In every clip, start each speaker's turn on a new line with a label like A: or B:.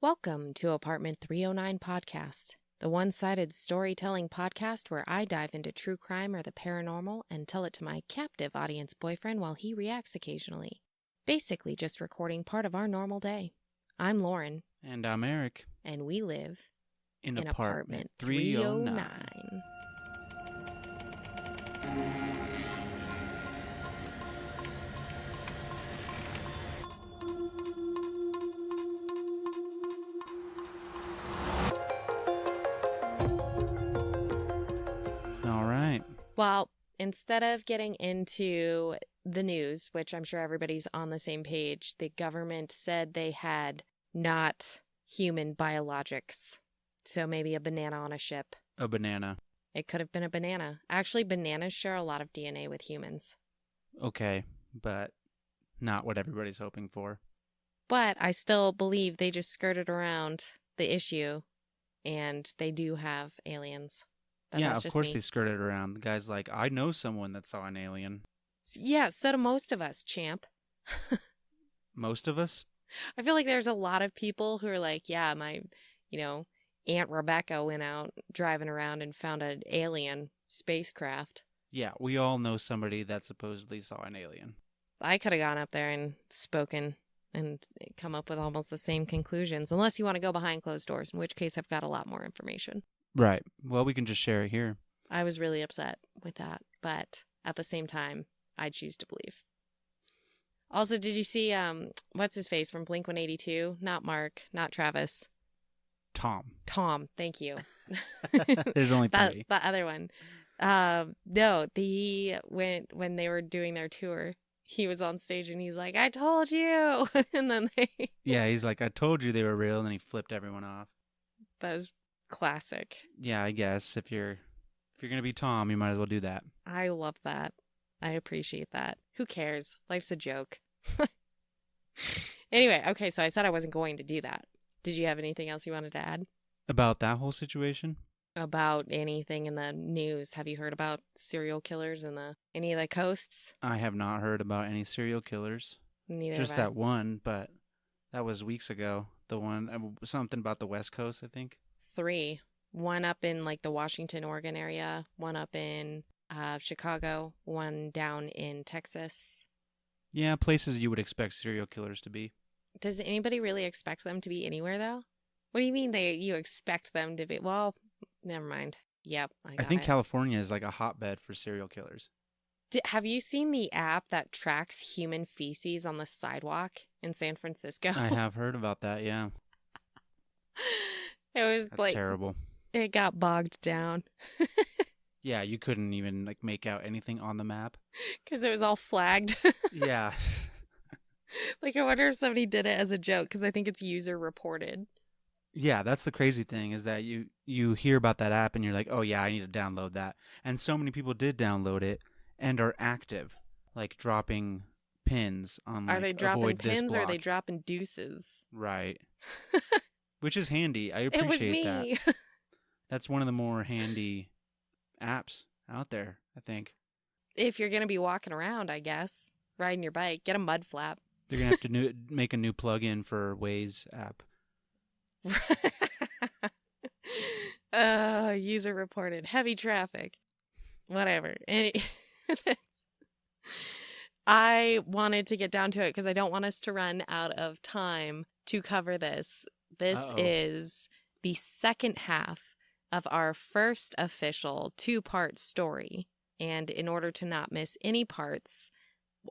A: Welcome to Apartment 309 Podcast, the one-sided storytelling podcast where I dive into true crime or the paranormal and tell it to my captive audience boyfriend while he reacts occasionally. Basically just recording part of our normal day. I'm Lauren.
B: And I'm Eric.
A: And we live
B: in
A: Apartment 309.
B: All right.
A: Well, instead of getting into the news, which I'm sure everybody's on the same page, the government said they had not human biologics. So maybe a banana on a ship.
B: A banana.
A: It could have been a banana. Actually, bananas share a lot of DNA with humans.
B: Okay, but not what everybody's hoping for.
A: But I still believe they just skirted around the issue, and they do have aliens. But
B: yeah,
A: that's
B: of
A: just
B: course
A: me.
B: they skirted around. The guy's like, I know someone that saw an alien.
A: Yeah, so do most of us, champ.
B: Most of us?
A: I feel like there's a lot of people who are like, yeah, my, Aunt Rebecca went out driving around and found an alien spacecraft.
B: Yeah, we all know somebody that supposedly saw an alien.
A: I could have gone up there and spoken and come up with almost the same conclusions, unless you want to go behind closed doors, in which case I've got a lot more information.
B: Right. Well, we can just share it here.
A: I was really upset with that, but at the same time, I choose to believe. Also, did you see, what's his face from Blink-182? Not Mark, not Travis.
B: Tom,
A: thank you.
B: There's only three.
A: The other one. No, when they were doing their tour, he was on stage and he's like, I told you. And then
B: Yeah, he's like, I told you they were real, and then he flipped everyone off.
A: That was classic.
B: Yeah, I guess if you're gonna be Tom, you might as well do that.
A: I love that. I appreciate that. Who cares? Life's a joke. Anyway, okay, so I said I wasn't going to do that. Did you have anything else you wanted to add?
B: About that whole situation?
A: About anything in the news? Have you heard about serial killers in any of the coasts?
B: I have not heard about any serial killers.
A: Neither
B: Just
A: have I.
B: that one, but that was weeks ago. The one, something about the West Coast, I think.
A: 3. One up in like the Washington, Oregon area. One up in Chicago. One down in Texas.
B: Yeah, places you would expect serial killers to be.
A: Does anybody really expect them to be anywhere, though? What do you mean you expect them to be? Well, never mind. Yep,
B: I think California is like a hotbed for serial killers.
A: Have you seen the app that tracks human feces on the sidewalk in San Francisco?
B: I have heard about that, yeah.
A: It was
B: That's terrible.
A: It got bogged down.
B: Yeah, you couldn't even like make out anything on the map.
A: Because it was all flagged.
B: Yeah.
A: Like, I wonder if somebody did it as a joke, because I think it's user reported.
B: Yeah, that's the crazy thing is that you hear about that app and you're like, oh yeah, I need to download that. And so many people did download it and are active, like dropping pins on like,
A: are they dropping pins or are
B: block.
A: they dropping deuces?
B: Right. Which is handy. I appreciate
A: It was me.
B: that. That's one of the more handy apps out there, I think.
A: If you're going to be walking around, I guess, riding your bike, get a mud flap.
B: They're going to have to make a new plug-in for Waze app.
A: User reported heavy traffic. Whatever. I wanted to get down to it because I don't want us to run out of time to cover this. This is the second half of our first official 2-part story. And in order to not miss any parts,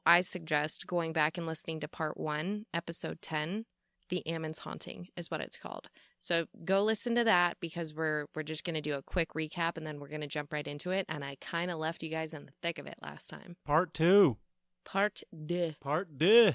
A: I suggest going back and listening to part 1, episode 10. The Ammons haunting is what it's called. So go listen to that because we're just going to do a quick recap and then we're going to jump right into it. And I kind of left you guys in the thick of it last time.
B: Part 2.
A: Part 2.
B: Part 2.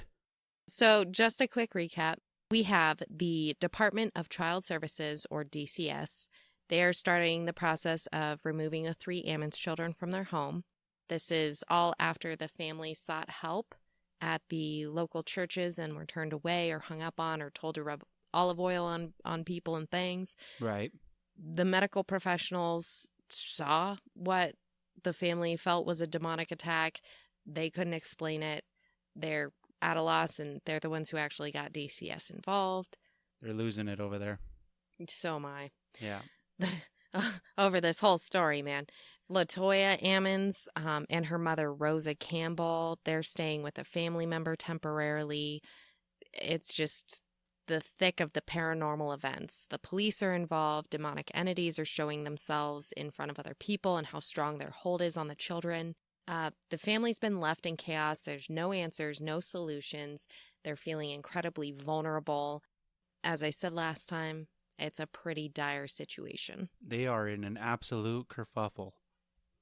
A: So just a quick recap. We have the Department of Child Services, or DCS. They are starting the process of removing the 3 Ammons children from their home. This is all after the family sought help at the local churches and were turned away or hung up on or told to rub olive oil on people and things.
B: Right.
A: The medical professionals saw what the family felt was a demonic attack. They couldn't explain it. They're at a loss, and they're the ones who actually got DCS involved.
B: They're losing it over there.
A: So am I.
B: Yeah.
A: Over this whole story, man. Latoya Ammons and her mother, Rosa Campbell, they're staying with a family member temporarily. It's just the thick of the paranormal events. The police are involved. Demonic entities are showing themselves in front of other people and how strong their hold is on the children. The family's been left in chaos. There's no answers, no solutions. They're feeling incredibly vulnerable. As I said last time, it's a pretty dire situation.
B: They are in an absolute kerfuffle.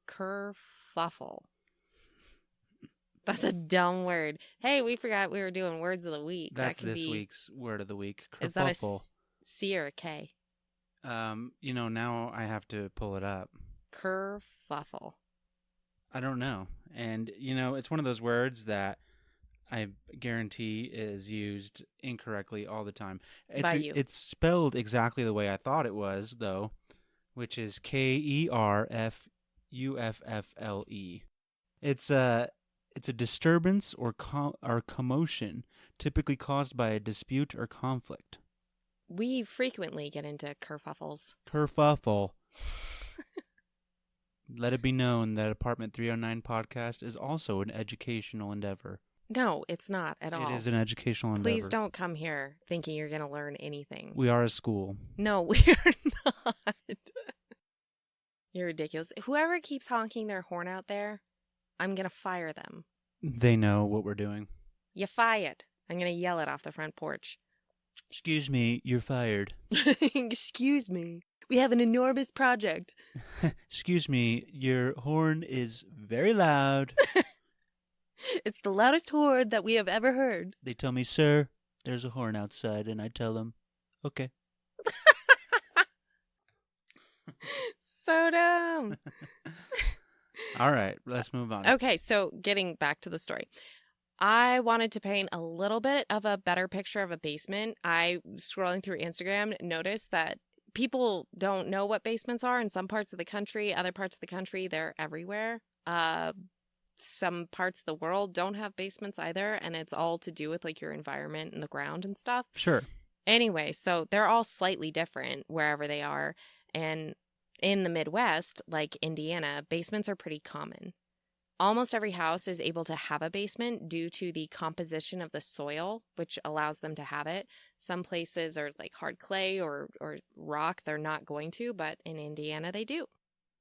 A: Kerfuffle. That's a dumb word. Hey, we forgot we were doing words of the week.
B: That's this week's word of the week. Kerfuffle.
A: Is that a C or a K?
B: Now I have to pull it up.
A: Kerfuffle.
B: I don't know. And, it's one of those words that I guarantee is used incorrectly all the time.
A: By you.
B: It's spelled exactly the way I thought it was, though, which is Kerfuffle. It's a disturbance or commotion, typically caused by a dispute or conflict.
A: We frequently get into kerfuffles.
B: Kerfuffle. Let it be known that Apartment 309 podcast is also an educational endeavor.
A: No, it's not at all.
B: It is an educational endeavor.
A: Please don't come here thinking you're going to learn anything.
B: We are a school.
A: No, we are not. You're ridiculous. Whoever keeps honking their horn out there, I'm going to fire them.
B: They know what we're doing.
A: You fired. I'm going to yell it off the front porch.
B: Excuse me, you're fired.
A: Excuse me. We have an enormous project.
B: Excuse me, your horn is very loud.
A: It's the loudest horn that we have ever heard.
B: They tell me, sir, there's a horn outside, and I tell them, okay.
A: So dumb.
B: All right, let's move on.
A: Okay, so getting back to the story. I wanted to paint a little bit of a better picture of a basement. Scrolling through Instagram, noticed that people don't know what basements are in some parts of the country. Other parts of the country, they're everywhere. Some parts of the world don't have basements either, and it's all to do with like your environment and the ground and stuff.
B: Sure.
A: Anyway, so they're all slightly different wherever they are. And in the Midwest, like Indiana, basements are pretty common. Almost every house is able to have a basement due to the composition of the soil, which allows them to have it. Some places are like hard clay or rock. They're not going to, but in Indiana, they do.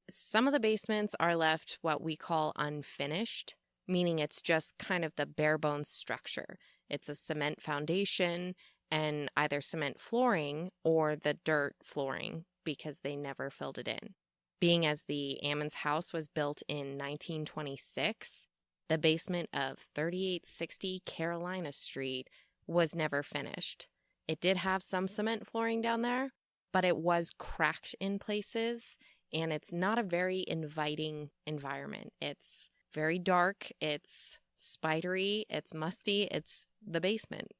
A: Some of the basements are left what we call unfinished, meaning it's just kind of the bare bones structure. It's a cement foundation and either cement flooring or the dirt flooring because they never filled it in. Being as the Ammons house was built in 1926, the basement of 3860 Carolina Street was never finished. It did have some cement flooring down there, but it was cracked in places, and it's not a very inviting environment. It's very dark, it's spidery, it's musty, it's the basement.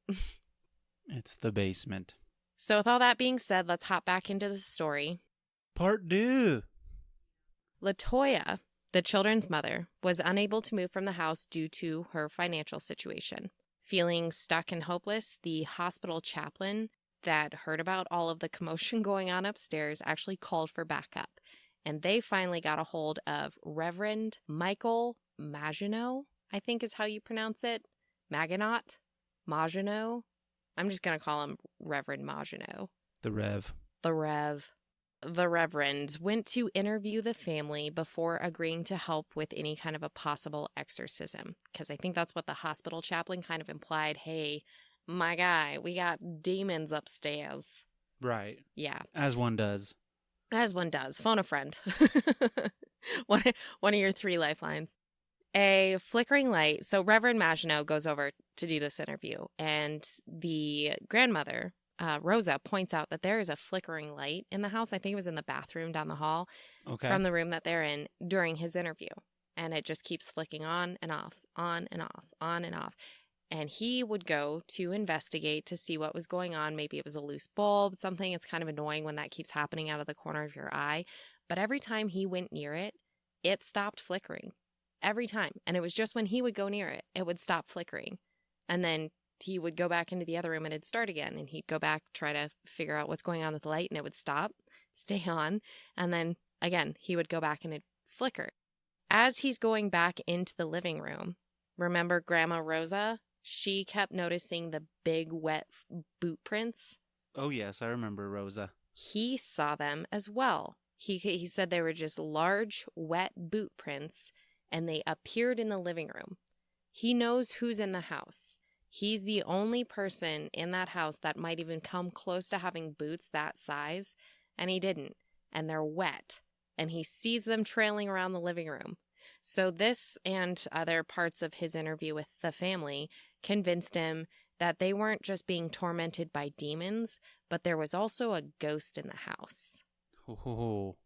B: It's the basement.
A: So with all that being said, let's hop back into the story.
B: Part 2.
A: Latoya, the children's mother, was unable to move from the house due to her financial situation. Feeling stuck and hopeless, the hospital chaplain that heard about all of the commotion going on upstairs actually called for backup. And they finally got a hold of Reverend Michael Maginot, I think is how you pronounce it. Maginot? Maginot? I'm just going to call him Reverend Maginot.
B: The Rev.
A: The Rev. The Reverend went to interview the family before agreeing to help with any kind of a possible exorcism. Because I think that's what the hospital chaplain kind of implied. Hey, my guy, we got demons upstairs.
B: Right.
A: Yeah.
B: As one does.
A: As one does. Phone a friend. one of your 3 lifelines. A flickering light. So Reverend Maginot goes over to do this interview. And the grandmother, Rosa, points out that there is a flickering light in the house. I think it was in the bathroom down the hall from the room that they're in during his interview. And it just keeps flicking on and off, on and off, on and off. And he would go to investigate to see what was going on. Maybe it was a loose bulb, something. It's kind of annoying when that keeps happening out of the corner of your eye. But every time he went near it, it stopped flickering. Every time. And it was just when he would go near it, it would stop flickering. And then he would go back into the other room and it'd start again. And he'd go back, try to figure out what's going on with the light, and it would stop, stay on. And then again, he would go back and it'd flicker. As he's going back into the living room, remember Grandma Rosa? She kept noticing the big wet boot prints.
B: Oh, yes, I remember Rosa.
A: He saw them as well. He said they were just large, wet boot prints, and they appeared in the living room. He knows who's in the house. He's the only person in that house that might even come close to having boots that size, and he didn't. And they're wet, and he sees them trailing around the living room. So this and other parts of his interview with the family convinced him that they weren't just being tormented by demons, but there was also a ghost in the house.
B: Oh.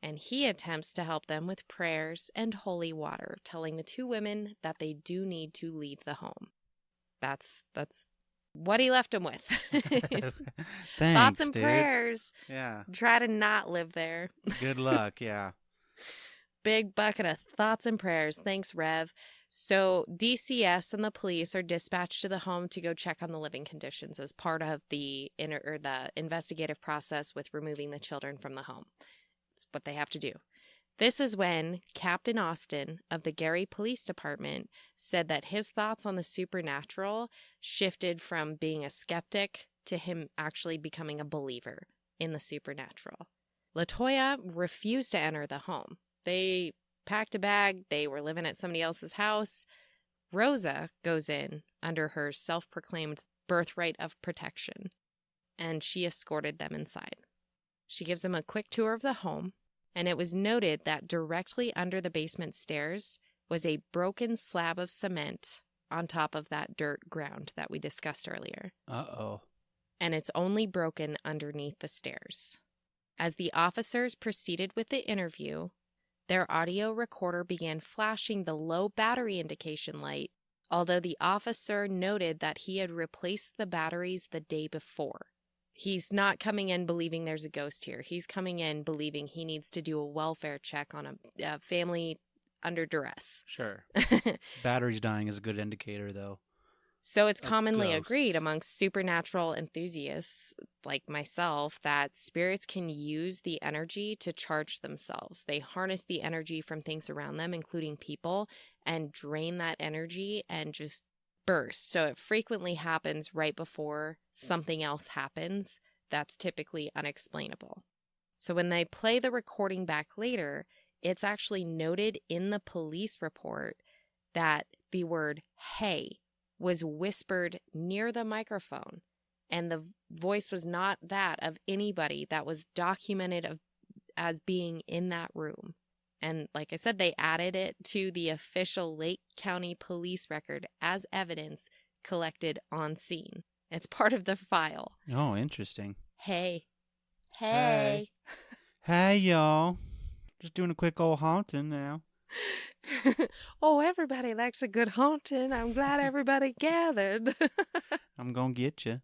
A: And he attempts to help them with prayers and holy water, telling the two women that they do need to leave the home. That's what he left them with.
B: Thanks,
A: Thoughts and
B: dude.
A: prayers.
B: Yeah.
A: Try to not live there.
B: Good luck, yeah.
A: Big bucket of thoughts and prayers. Thanks, Rev. So DCS and the police are dispatched to the home to go check on the living conditions as part of the investigative process with removing the children from the home. It's what they have to do. This is when Captain Austin of the Gary Police Department said that his thoughts on the supernatural shifted from being a skeptic to him actually becoming a believer in the supernatural. LaToya refused to enter the home. They packed a bag. They were living at somebody else's house. Rosa goes in under her self-proclaimed birthright of protection, and she escorted them inside. She gives them a quick tour of the home, and it was noted that directly under the basement stairs was a broken slab of cement on top of that dirt ground that we discussed earlier.
B: Uh-oh.
A: And it's only broken underneath the stairs. As the officers proceeded with the interview, their audio recorder began flashing the low battery indication light, although the officer noted that he had replaced the batteries the day before. He's not coming in believing there's a ghost here. He's coming in believing he needs to do a welfare check on a family under duress.
B: Sure. Batteries dying is a good indicator, though.
A: So it's commonly
B: ghosts.
A: agreed amongst supernatural enthusiasts like myself that spirits can use the energy to charge themselves. They harness the energy from things around them, including people, and drain that energy and just burst. So it frequently happens right before something else happens that's typically unexplainable. So when they play the recording back later, it's actually noted in the police report that the word "hey" was whispered near the microphone, and the voice was not that of anybody that was documented as being in that room. And like I said, they added it to the official Lake County police record as evidence collected on scene. It's part of the file.
B: Oh, interesting.
A: Hey. Hey.
B: Hey, y'all. Just doing a quick old haunting now.
A: Oh, everybody likes a good haunting. I'm glad everybody gathered.
B: I'm gonna get you.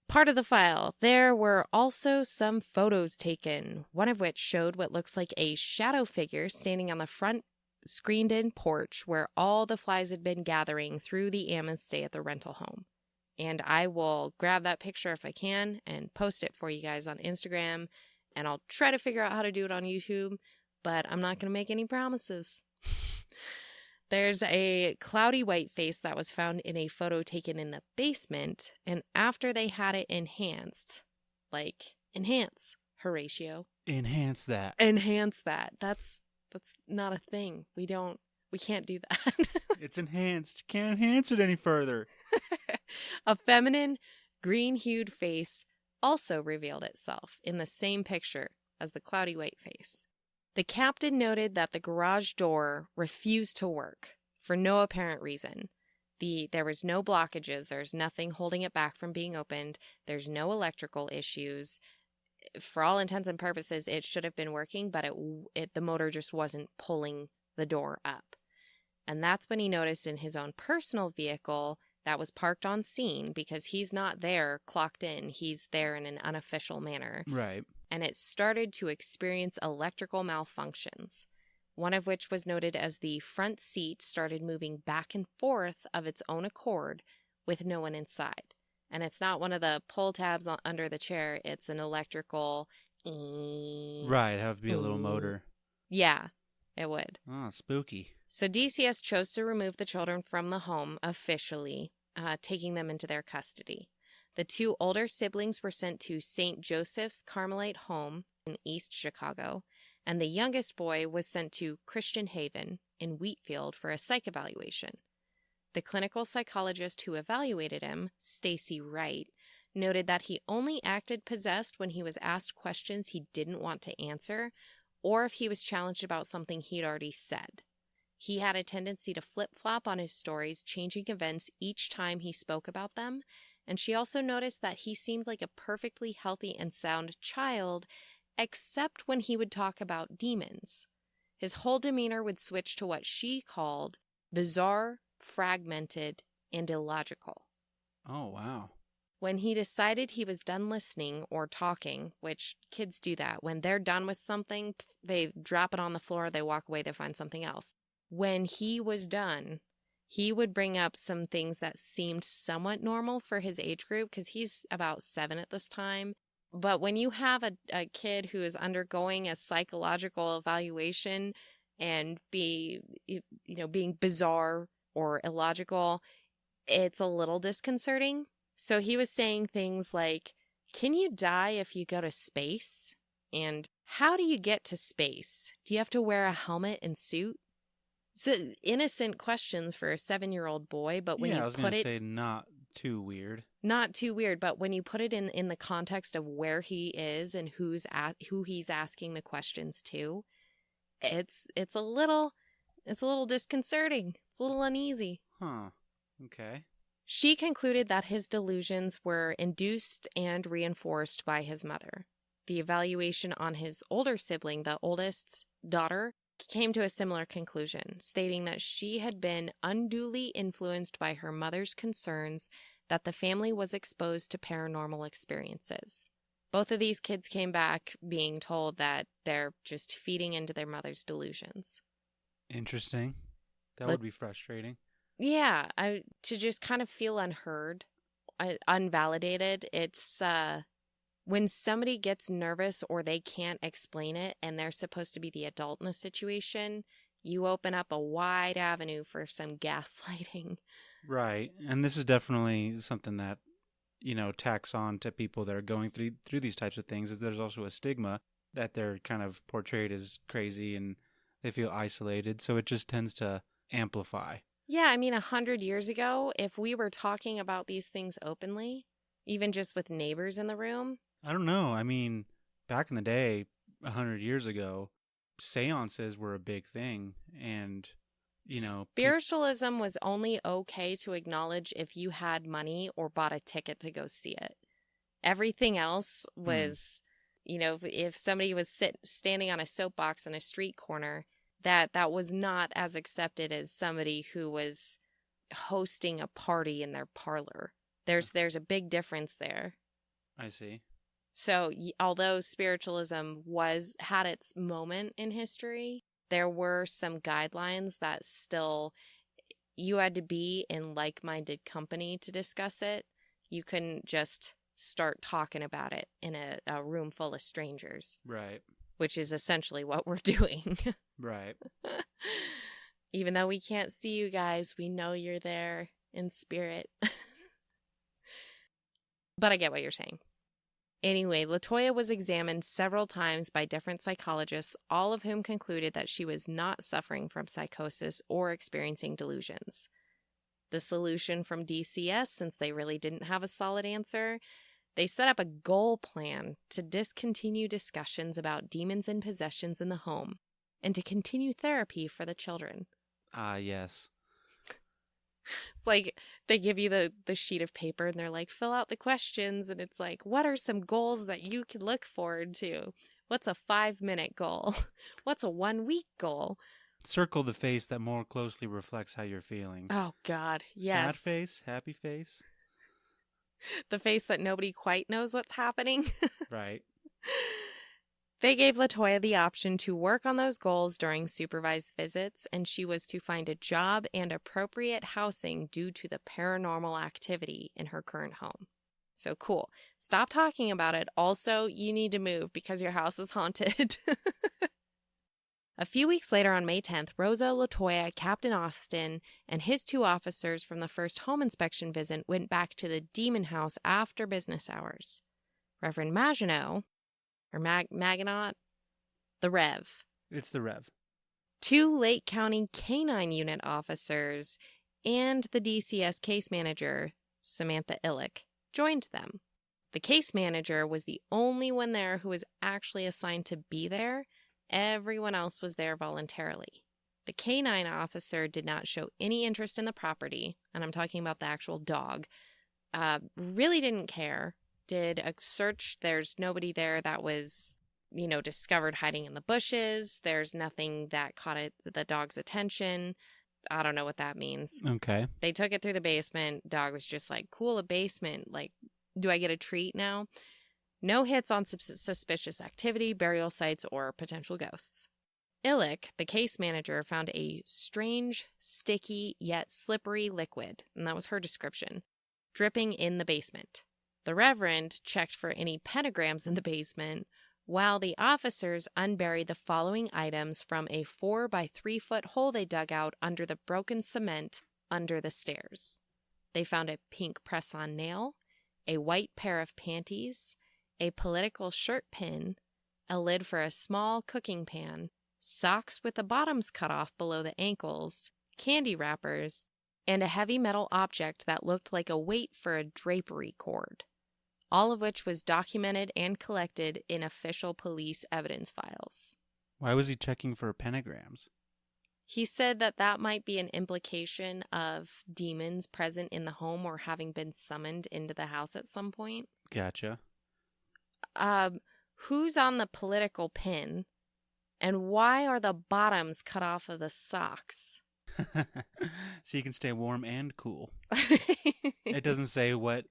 A: Part of the file, there were also some photos taken, one of which showed what looks like a shadow figure standing on the front screened-in porch where all the flies had been gathering through the Ammons stay at the rental home. And I will grab that picture if I can and post it for you guys on Instagram, and I'll try to figure out how to do it on YouTube, but I'm not going to make any promises. There's a cloudy white face that was found in a photo taken in the basement, and after they had it enhanced, enhance, Horatio.
B: Enhance that.
A: Enhance that. That's not a thing. We can't do that.
B: It's enhanced. Can't enhance it any further.
A: A feminine, green-hued face also revealed itself in the same picture as the cloudy white face. The captain noted that the garage door refused to work for no apparent reason. There was no blockages. There's nothing holding it back from being opened. There's no electrical issues. For all intents and purposes, it should have been working, but the motor just wasn't pulling the door up. And that's when he noticed in his own personal vehicle that was parked on scene, because he's not there clocked in. He's there in an unofficial manner.
B: Right.
A: And it started to experience electrical malfunctions, one of which was noted as the front seat started moving back and forth of its own accord, with no one inside. And it's not one of the pull tabs under the chair. It's an electrical.
B: Right, it'd have to be a little motor.
A: Yeah, it would.
B: Oh, spooky.
A: So DCS chose to remove the children from the home officially, taking them into their custody. The 2 older siblings were sent to St. Joseph's Carmelite Home in East Chicago, and the youngest boy was sent to Christian Haven in Wheatfield for a psych evaluation. The clinical psychologist who evaluated him, Stacy Wright, noted that he only acted possessed when he was asked questions he didn't want to answer, or if he was challenged about something he'd already said. He had a tendency to flip-flop on his stories, changing events each time he spoke about them, and she also noticed that he seemed like a perfectly healthy and sound child, except when he would talk about demons. His whole demeanor would switch to what she called bizarre, fragmented, and illogical.
B: Oh, wow.
A: When he decided he was done listening or talking, which kids do that, when they're done with something, they drop it on the floor, they walk away, they find something else. When he was done, he would bring up some things that seemed somewhat normal for his age group, because he's about 7 at this time. But when you have a kid who is undergoing a psychological evaluation and being bizarre or illogical, it's a little disconcerting. So he was saying things like, can you die if you go to space? And how do you get to space? Do you have to wear a helmet and suit? So innocent questions for a 7-year-old boy, but when you put it,
B: say not too weird.
A: Not too weird, but when you put it in the context of where he is and who he's asking the questions to, it's a little disconcerting. It's a little uneasy.
B: Huh. Okay.
A: She concluded that his delusions were induced and reinforced by his mother. The evaluation on his older sibling, the oldest daughter, came to a similar conclusion, stating that she had been unduly influenced by her mother's concerns that the family was exposed to paranormal experiences. Both of these kids came back being told that they're just feeding into their mother's delusions.
B: Interesting. That would be frustrating.
A: Yeah, to just kind of feel unheard, unvalidated. It's when somebody gets nervous or they can't explain it and they're supposed to be the adult in the situation, you open up a wide avenue for some gaslighting.
B: Right. And this is definitely something that, tacks on to people that are going through these types of things, is there's also a stigma that they're kind of portrayed as crazy and they feel isolated. So it just tends to amplify.
A: Yeah, 100 years ago, if we were talking about these things openly, even just with neighbors in the room.
B: I don't know. Back in the day, 100 years ago, seances were a big thing. And,
A: spiritualism was only okay to acknowledge if you had money or bought a ticket to go see it. Everything else was, if somebody was standing on a soapbox in a street corner, that was not as accepted as somebody who was hosting a party in their parlor. There's a big difference there.
B: I see.
A: So although spiritualism had its moment in history, there were some guidelines that still, you had to be in like-minded company to discuss it. You couldn't just start talking about it in a room full of strangers.
B: Right.
A: Which is essentially what we're doing.
B: Right.
A: Even though we can't see you guys, we know you're there in spirit. But I get what you're saying. Anyway, LaToya was examined several times by different psychologists, all of whom concluded that she was not suffering from psychosis or experiencing delusions. The solution from DCS, since they really didn't have a solid answer, they set up a goal plan to discontinue discussions about demons and possessions in the home and to continue therapy for the children.
B: Yes.
A: It's like they give you the sheet of paper and they're like, fill out the questions. And it's like, what are some goals that you can look forward to? What's a 5-minute goal? What's a 1-week goal?
B: Circle the face that more closely reflects how you're feeling.
A: Oh, God. Yes.
B: Sad face, happy face.
A: The face that nobody quite knows what's happening.
B: Right.
A: They gave LaToya the option to work on those goals during supervised visits, and she was to find a job and appropriate housing due to the paranormal activity in her current home. So cool. Stop talking about it. Also, you need to move because your house is haunted. A few weeks later, on May 10th, Rosa, LaToya, Captain Austin, and his 2 officers from the first home inspection visit went back to the demon house after business hours. Reverend Maginot, or Maginot, the Rev.
B: It's the Rev.
A: 2 Lake County Canine Unit officers and the DCS case manager, Samantha Illick, joined them. The case manager was the only one there who was actually assigned to be there. Everyone else was there voluntarily. The canine officer did not show any interest in the property, and I'm talking about the actual dog. Really didn't care. Did a search. There's nobody there that was, discovered hiding in the bushes. There's nothing that caught the dog's attention. I don't know what that means.
B: Okay.
A: They took it through the basement. Dog was just like, cool, a basement. Like, do I get a treat now? No hits on suspicious activity, burial sites, or potential ghosts. Illick, the case manager, found a strange, sticky, yet slippery liquid, and that was her description, dripping in the basement. The Reverend checked for any pentagrams in the basement, while the officers unburied the following items from a 4 by 3 foot hole they dug out under the broken cement under the stairs. They found a pink press-on nail, a white pair of panties, a political shirt pin, a lid for a small cooking pan, socks with the bottoms cut off below the ankles, candy wrappers, and a heavy metal object that looked like a weight for a drapery cord, all of which was documented and collected in official police evidence files.
B: Why was he checking for pentagrams?
A: He said that might be an implication of demons present in the home or having been summoned into the house at some point.
B: Gotcha.
A: Who's on the political pin, and why are the bottoms cut off of the socks?
B: So you can stay warm and cool. It doesn't say what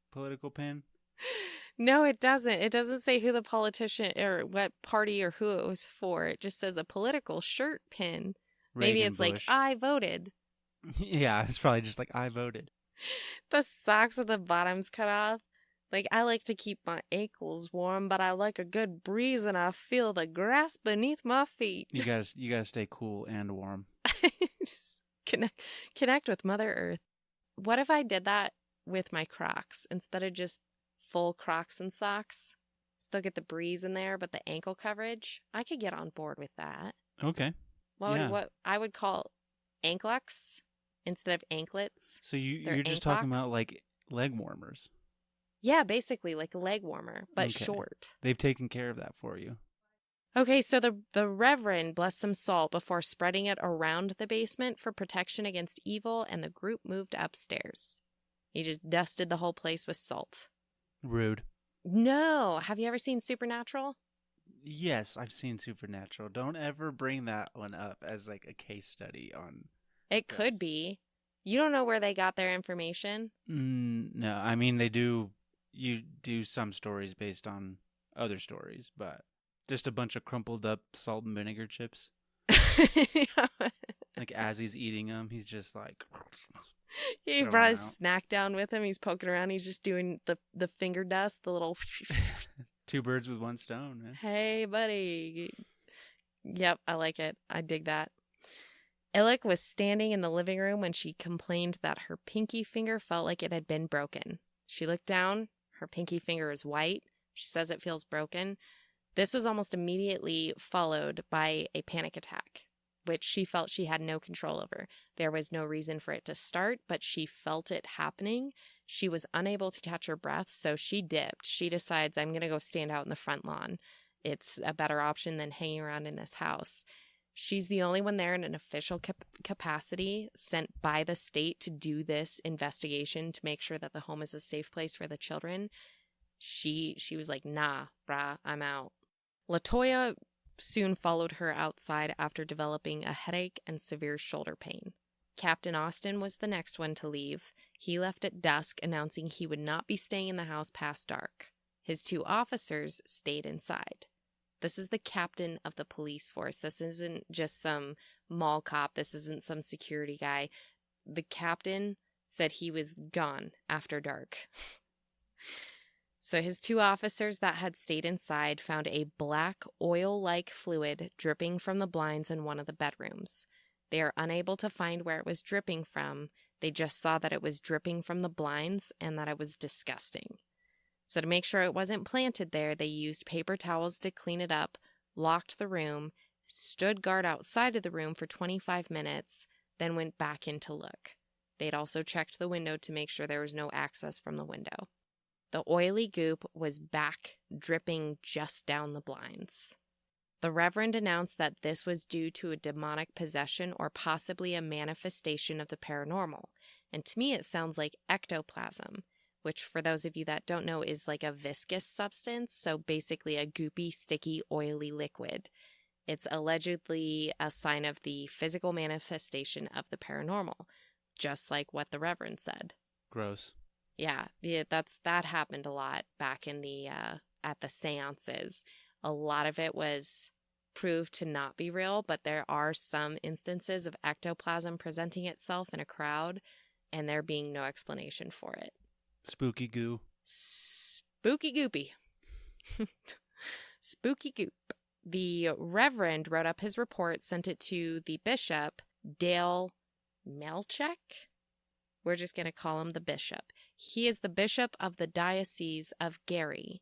B: political pin.
A: No, it doesn't. It doesn't say who the politician or what party or who it was for. It just says a political shirt pin. Maybe
B: Reagan
A: it's
B: Bush.
A: like, I voted.
B: Yeah, it's probably just like, I voted.
A: The socks with the bottoms cut off. Like, I like to keep my ankles warm, but I like a good breeze and I feel the grass beneath my feet.
B: You gotta stay cool and warm.
A: Connect with Mother Earth. What if I did that with my Crocs instead of just full Crocs and socks? Still get the breeze in there, but the ankle coverage? I could get on board with that.
B: Okay.
A: What I would call anklets instead of anklets.
B: So you're just talking about like leg warmers.
A: Yeah, basically like a leg warmer, but short.
B: They've taken care of that for you.
A: Okay, so the Reverend blessed some salt before spreading it around the basement for protection against evil, and the group moved upstairs. He just dusted the whole place with salt.
B: Rude.
A: No. Have you ever seen Supernatural?
B: Yes, I've seen Supernatural. Don't ever bring that one up as like a case study on...
A: It could be. You don't know where they got their information?
B: No, I mean, you do some stories based on other stories, but just a bunch of crumpled up salt and vinegar chips.
A: Yeah.
B: Like as he's eating them, he's just like...
A: He brought his snack down with him. He's poking around. He's just doing the finger dust, the little...
B: 2 birds with 1 stone, man.
A: Hey, buddy. Yep, I like it. I dig that. Illick was standing in the living room when she complained that her pinky finger felt like it had been broken. She looked down. Her pinky finger is white. She says it feels broken. This was almost immediately followed by a panic attack, which she felt she had no control over. There was no reason for it to start, but she felt it happening. She was unable to catch her breath, so she dipped. She decides, I'm going to go stand out in the front lawn. It's a better option than hanging around in this house. She's the only one there in an official capacity sent by the state to do this investigation to make sure that the home is a safe place for the children. She was like, nah, brah, I'm out. LaToya soon followed her outside after developing a headache and severe shoulder pain. Captain Austin was the next one to leave. He left at dusk, announcing he would not be staying in the house past dark. His 2 officers stayed inside. This is the captain of the police force. This isn't just some mall cop. This isn't some security guy. The captain said he was gone after dark. So his 2 officers that had stayed inside found a black oil-like fluid dripping from the blinds in one of the bedrooms. They are unable to find where it was dripping from. They just saw that it was dripping from the blinds and that it was disgusting. So to make sure it wasn't planted there, they used paper towels to clean it up, locked the room, stood guard outside of the room for 25 minutes, then went back in to look. They'd also checked the window to make sure there was no access from the window. The oily goop was back, dripping just down the blinds. The Reverend announced that this was due to a demonic possession or possibly a manifestation of the paranormal. And to me, it sounds like ectoplasm, which for those of you that don't know is like a viscous substance, so basically a goopy, sticky, oily liquid. It's allegedly a sign of the physical manifestation of the paranormal, just like what the Reverend said.
B: Gross.
A: Yeah, that happened a lot back in the at the seances. A lot of it was proved to not be real, but there are some instances of ectoplasm presenting itself in a crowd and there being no explanation for it.
B: Spooky goo.
A: Spooky goopy. Spooky goop. The Reverend wrote up his report, sent it to the bishop, Dale Melchek. We're just going to call him the bishop. He is the bishop of the Diocese of Gary.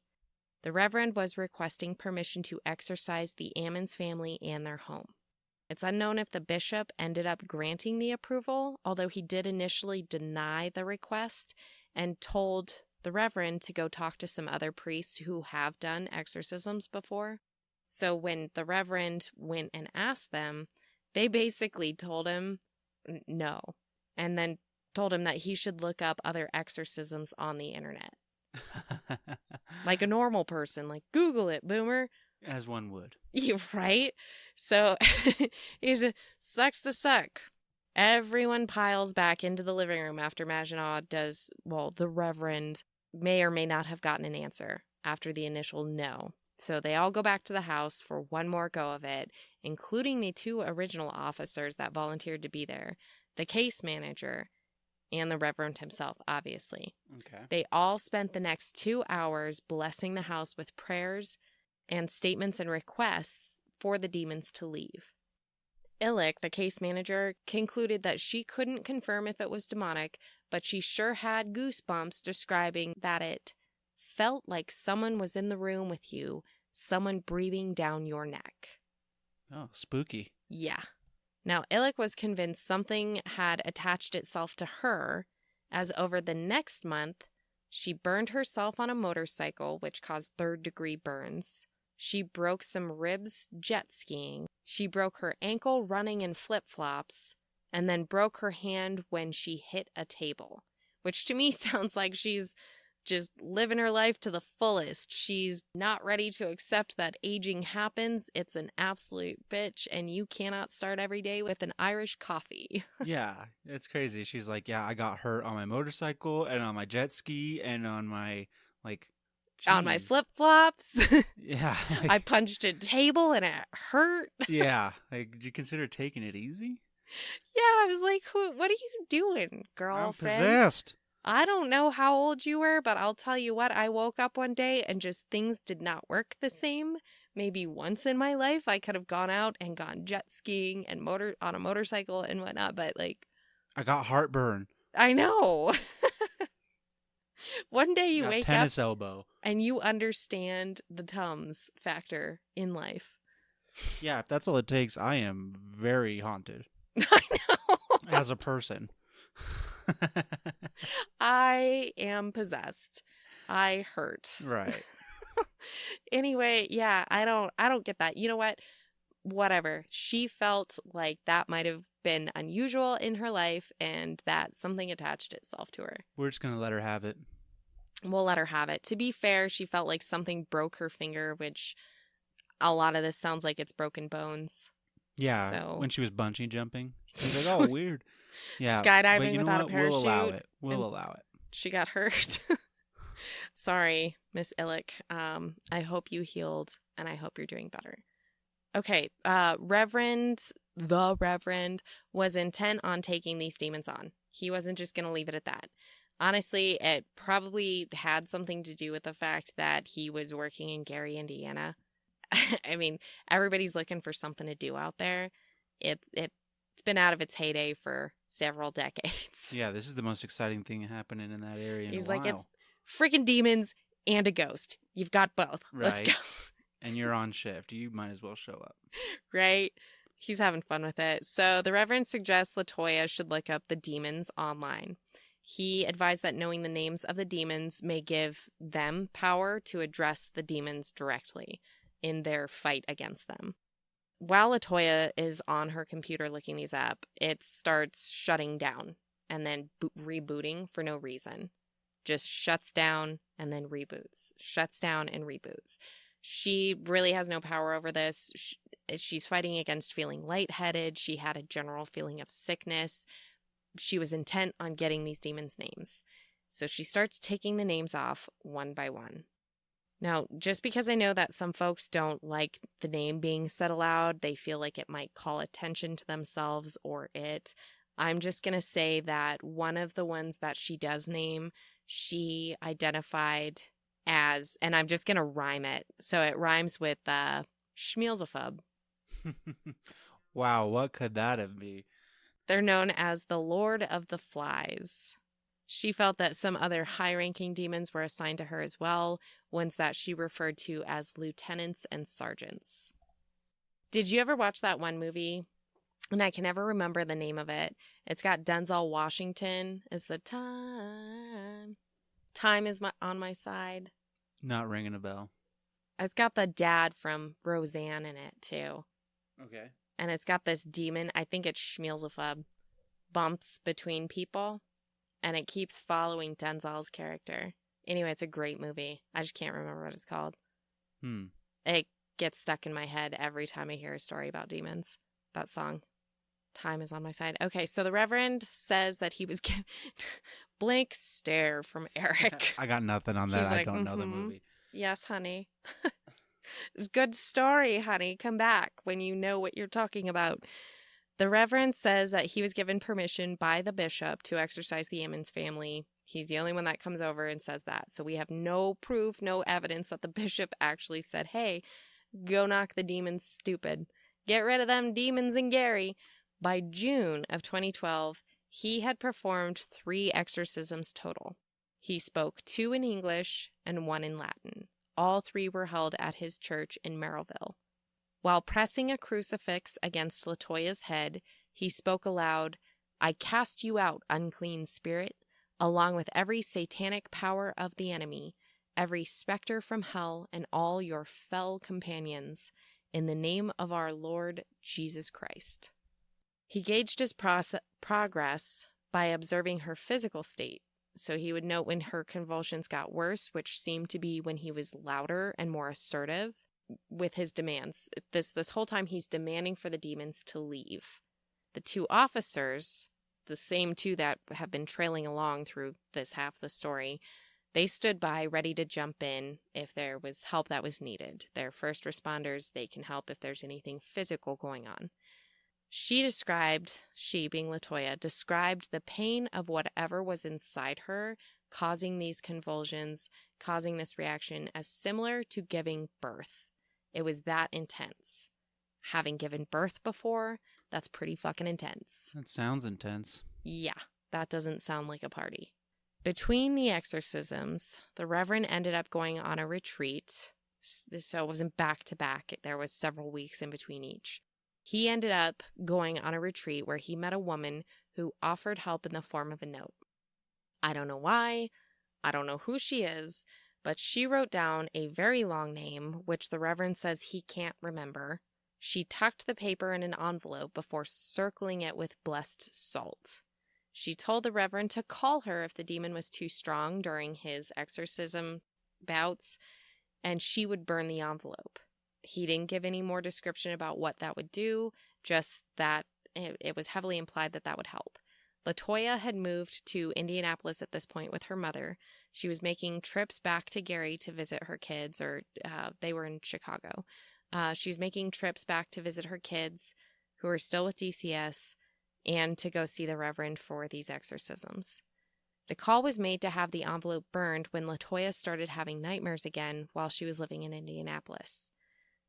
A: The Reverend was requesting permission to exorcise the Ammons family and their home. It's unknown if the bishop ended up granting the approval, although he did initially deny the request and told the Reverend to go talk to some other priests who have done exorcisms before. So when the Reverend went and asked them, they basically told him no, and then told him that he should look up other exorcisms on the internet. Like a normal person, like Google it, boomer.
B: As one would.
A: You're right. So he's sucks to suck. Everyone piles back into the living room after Maginot does, well, the Reverend may or may not have gotten an answer after the initial no. So they all go back to the house for one more go of it, including the 2 original officers that volunteered to be there, the case manager, and the Reverend himself, obviously.
B: Okay.
A: They all spent the next 2 hours blessing the house with prayers and statements and requests for the demons to leave. Illick, the case manager, concluded that she couldn't confirm if it was demonic, but she sure had goosebumps describing that it felt like someone was in the room with you, someone breathing down your neck.
B: Oh, spooky.
A: Yeah. Now, Illick was convinced something had attached itself to her, as over the next month, she burned herself on a motorcycle, which caused 3rd-degree burns. She broke some ribs jet skiing. She broke her ankle running in flip-flops, and then broke her hand when she hit a table, which to me sounds like she's just living her life to the fullest. She's not ready to accept that aging happens. It's an absolute bitch, and you cannot start every day with an Irish coffee.
B: Yeah, it's crazy. She's like, yeah, I got hurt on my motorcycle and on my jet ski and on my, like, geez.
A: On my flip-flops.
B: Yeah.
A: I punched a table and it hurt.
B: Yeah. Like, did you consider taking it easy?
A: Yeah, I was like, what are you doing, girlfriend?
B: I'm possessed.
A: I don't know how old you were, but I'll tell you what, I woke up one day and just things did not work the same. Maybe once in my life I could have gone out and gone jet skiing and on a motorcycle and whatnot, but like...
B: I got heartburn.
A: I know. One day you
B: got
A: wake
B: tennis
A: up
B: elbow.
A: And you understand the Tums factor in life.
B: Yeah, if that's all it takes, I am very haunted.
A: I know.
B: As a person.
A: I am possessed. I hurt.
B: Right.
A: Anyway, yeah, I don't get that. You know what? Whatever. She felt like that might have been unusual in her life and that something attached itself to her.
B: We're just going to let her have it.
A: We'll let her have it. To be fair, she felt like something broke her finger, which a lot of this sounds like it's broken bones.
B: Yeah,
A: so...
B: when she was bungee jumping. She's like, oh, weird. Yeah,
A: skydiving without a parachute.
B: We'll allow it.
A: She got hurt. Sorry, Miss Illick. I hope you healed, and I hope you're doing better. Okay, the Reverend was intent on taking these demons on. He wasn't just going to leave it at that. Honestly, it probably had something to do with the fact that he was working in Gary, Indiana. I mean, everybody's looking for something to do out there. It's been out of its heyday for several decades.
B: Yeah, this is the most exciting thing happening in that area in
A: He's
B: a
A: like,
B: while.
A: it's freaking demons and a ghost. You've got both.
B: Right.
A: Let's go.
B: And you're on shift. You might as well show up.
A: Right? He's having fun with it. So the Reverend suggests LaToya should look up the demons online. He advised that knowing the names of the demons may give them power to address the demons directly in their fight against them. While LaToya is on her computer looking these up, it starts shutting down and then rebooting for no reason. Just shuts down and then reboots. Shuts down and reboots. She really has no power over this. She's fighting against feeling lightheaded. She had a general feeling of sickness. She was intent on getting these demons' names. So she starts taking the names off one by one. Now, just because I know that some folks don't like the name being said aloud, they feel like it might call attention to themselves or it, I'm just going to say that one of the ones that she does name, she identified as, and I'm just going to rhyme it. So it rhymes with schmealzophobe.
B: Wow, what could that have been?
A: They're known as the Lord of the Flies. She felt that some other high-ranking demons were assigned to her as well, ones that she referred to as lieutenants and sergeants. Did you ever watch that one movie? And I can never remember the name of it. It's got Denzel Washington. It's the time. Time is on my side.
B: Not ringing a bell.
A: It's got the dad from Roseanne in it, too.
B: Okay.
A: And it's got this demon, I think it's schmealzophobe, bumps between people. And it keeps following Denzel's character. Anyway, it's a great movie. I just can't remember what it's called. It gets stuck in my head every time I hear a story about demons. That song. Time is on my side. Okay, so the Reverend says that he was given blank stare from Eric.
B: I got nothing on that.
A: He's
B: I don't know the movie.
A: Yes, honey. It's a good story, honey. Come back when you know what you're talking about. The Reverend says that he was given permission by the bishop to exorcise the Ammons family. He's the only one that comes over and says that. So we have no proof, no evidence that the bishop actually said, hey, go knock the demons stupid. Get rid of them demons in Gary. By June of 2012, he had performed 3 exorcisms total. He spoke 2 in English and 1 in Latin. All 3 were held at his church in Merrillville. While pressing a crucifix against LaToya's head, he spoke aloud, I cast you out, unclean spirit, along with every satanic power of the enemy, every specter from hell, and all your fell companions, in the name of our Lord Jesus Christ. He gauged his progress by observing her physical state, so he would note when her convulsions got worse, which seemed to be when he was louder and more assertive with his demands. This whole time he's demanding for the demons to leave. The 2 officers, the same 2 that have been trailing along through this half of the story, they stood by ready to jump in if there was help that was needed. They're first responders. They can help if there's anything physical going on. She, being LaToya, described the pain of whatever was inside her, causing these convulsions, causing this reaction as similar to giving birth. It was that intense. Having given birth before, that's pretty fucking intense.
B: That sounds intense.
A: Yeah, that doesn't sound like a party. Between the exorcisms, the Reverend ended up going on a retreat, so it wasn't back to back. There was several weeks in between each. He ended up going on a retreat where he met a woman who offered help in the form of a note. I don't know why, I don't know who she is, but she wrote down a very long name, which the Reverend says he can't remember. She tucked the paper in an envelope before circling it with blessed salt. She told the Reverend to call her if the demon was too strong during his exorcism bouts, and she would burn the envelope. He didn't give any more description about what that would do, just that it was heavily implied that that would help. LaToya had moved to Indianapolis at this point with her mother. She was making trips back to Gary to visit her kids, or they were in Chicago. She was making trips back to visit her kids who are still with DCS and to go see the Reverend for these exorcisms. The call was made to have the envelope burned when LaToya started having nightmares again while she was living in Indianapolis.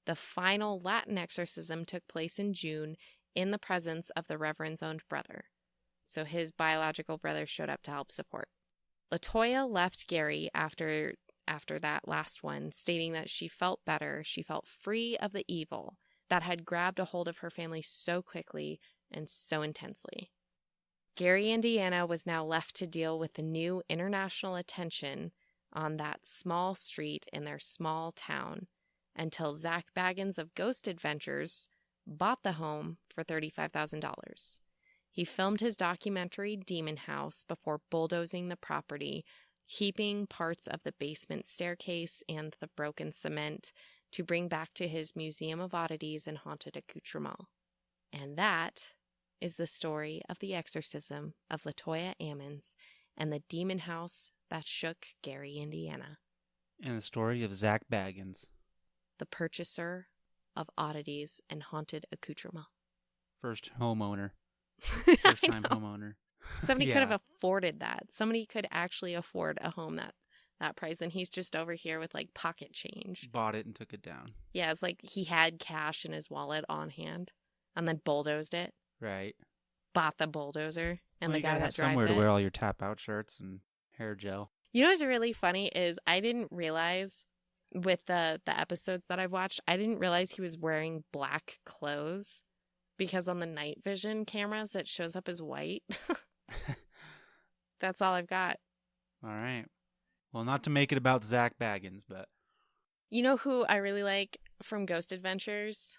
A: The final Latin exorcism took place in June in the presence of the Reverend's own brother. So his biological brother showed up to help support. LaToya left Gary after that last one, stating that she felt better, she felt free of the evil that had grabbed a hold of her family so quickly and so intensely. Gary, Indiana was now left to deal with the new international attention on that small street in their small town until Zach Baggins of Ghost Adventures bought the home for $35,000. He filmed his documentary Demon House before bulldozing the property, keeping parts of the basement staircase and the broken cement to bring back to his Museum of Oddities and Haunted Accoutrements. And that is the story of the exorcism of LaToya Ammons and the demon house that shook Gary, Indiana.
B: And the story of Zach Baggins,
A: the purchaser of oddities and haunted accoutrements.
B: First homeowner. First time homeowner.
A: Somebody could have afforded that. Somebody could actually afford a home that price, and he's just over here with like pocket change.
B: Bought it and took it down.
A: Yeah, it's like he had cash in his wallet on hand and then bulldozed it.
B: Right.
A: Bought the bulldozer and the guy that drives it.
B: Somewhere to wear all your tap out shirts and hair gel.
A: You know what's really funny is I didn't realize with the episodes that I've watched, I didn't realize he was wearing black clothes because on the night vision cameras it shows up as white. That's all I've got.
B: All right. Well, not to make it about Zach Baggins, but...
A: You know who I really like from Ghost Adventures?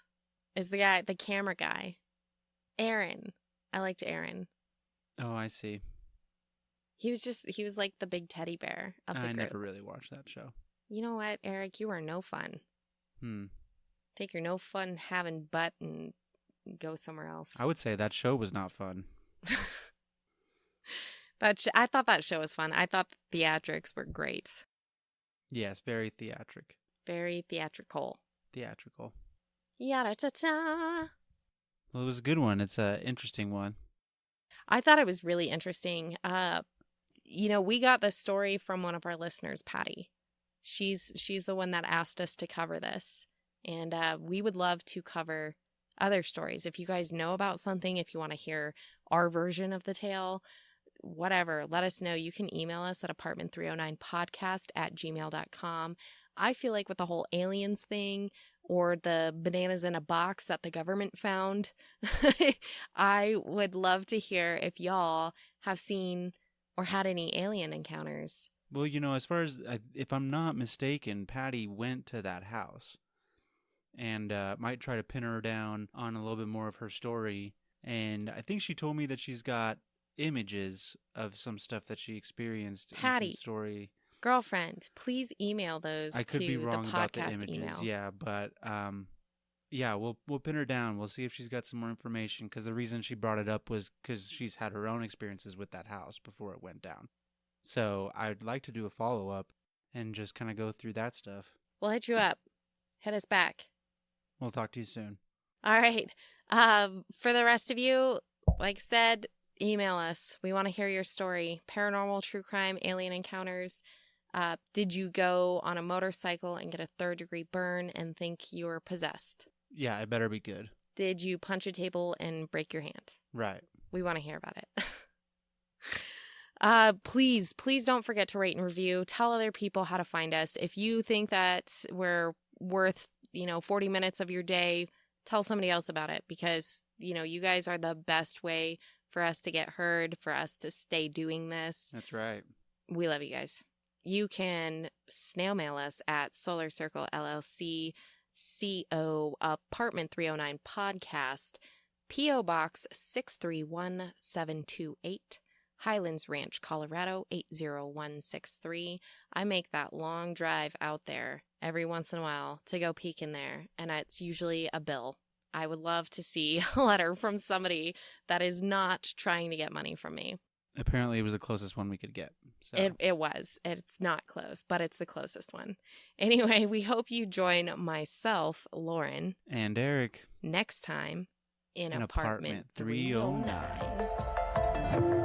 A: Is the camera guy. Aaron. I liked Aaron.
B: Oh, I see.
A: He was like the big teddy bear of the group.
B: I never really watched that show.
A: You know what, Eric? You are no fun. Take your no fun having butt and go somewhere else.
B: I would say that show was not fun.
A: I thought that show was fun. I thought the theatrics were great.
B: Yes, very theatric.
A: Very theatrical.
B: Theatrical.
A: Yada-ta-ta.
B: Well, it was a good one. It's an interesting one.
A: I thought it was really interesting. We got this story from one of our listeners, Patty. She's the one that asked us to cover this. And we would love to cover other stories. If you guys know about something, if you want to hear our version of the tale, whatever, let us know. You can email us at apartment309podcast@gmail.com. I feel like with the whole aliens thing or the bananas in a box that the government found, I would love to hear if y'all have seen or had any alien encounters.
B: Well, as far as, if I'm not mistaken, Patty went to that house and might try to pin her down on a little bit more of her story. And I think she told me that she's got images of some stuff that she experienced
A: Patty,
B: in some story.
A: Girlfriend, please email those
B: I could
A: to
B: be wrong
A: the
B: about the
A: podcast
B: images,
A: email.
B: yeah, but we'll pin her down. We'll see if she's got some more information, because the reason she brought it up was because she's had her own experiences with that house before it went down. So I'd like to do a follow-up and just kind of go through that stuff.
A: We'll hit you up. Hit us back.
B: We'll talk to you soon.
A: All right. For the rest of you, like I said, email us. We want to hear your story. Paranormal, true crime, alien encounters. Did you go on a motorcycle and get a 3rd-degree burn and think you were possessed?
B: Yeah, it better be good.
A: Did you punch a table and break your hand?
B: Right.
A: We want to hear about it. Please don't forget to rate and review. Tell other people how to find us. If you think that we're worth, 40 minutes of your day, tell somebody else about it, because, you guys are the best way for us to get heard, for us to stay doing this.
B: That's right.
A: We love you guys. You can snail mail us at Solar Circle LLC, CO Apartment 309 Podcast, P.O. Box 631728, Highlands Ranch, Colorado 80163. I make that long drive out there every once in a while to go peek in there, and it's usually a bill. I would love to see a letter from somebody that is not trying to get money from me.
B: Apparently, it was the closest one we could get. So.
A: It was. It's not close, but it's the closest one. Anyway, we hope you join myself, Lauren,
B: and Eric
A: next time in
B: Apartment
A: 309.